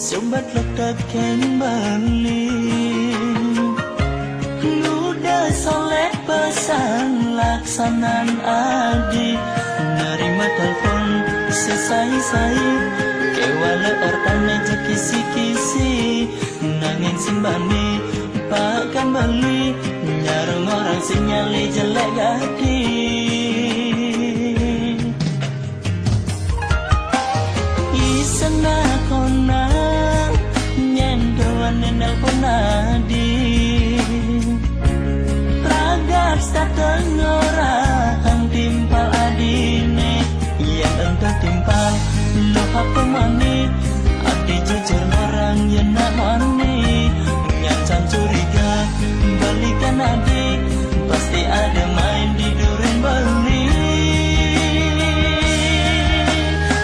Sumbat letak kembali Luda soleh pesan laksanan adi Nerima telepon sesai-sai Kewala ertane je kisi-kisi Nangin simbani pakan beli Nyarung orang sinyali jelek gadi Isena kona nelpon adi Ragat tak ngorang timpal adine Yang entah timpal lupa pemani Adi jujur orang yang nak mani Nyacan curiga balikan adi Pasti ada main di duren beli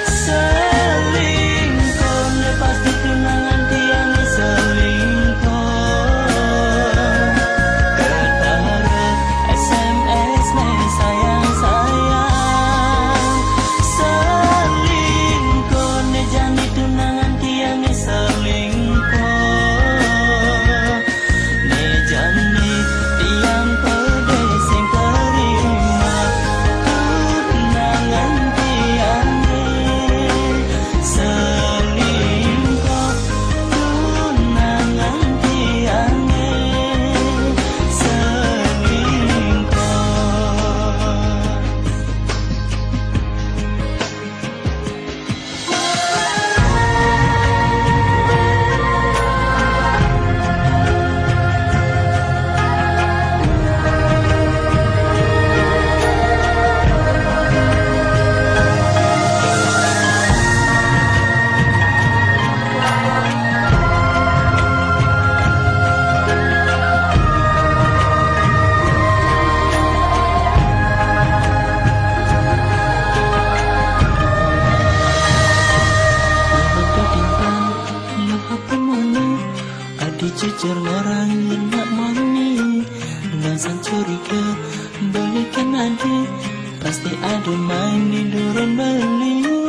Selingkuh lepas di tunangan tiang Jujur orang yang nak mani Nasan curiga balikan adi Pasti ada main di duren beli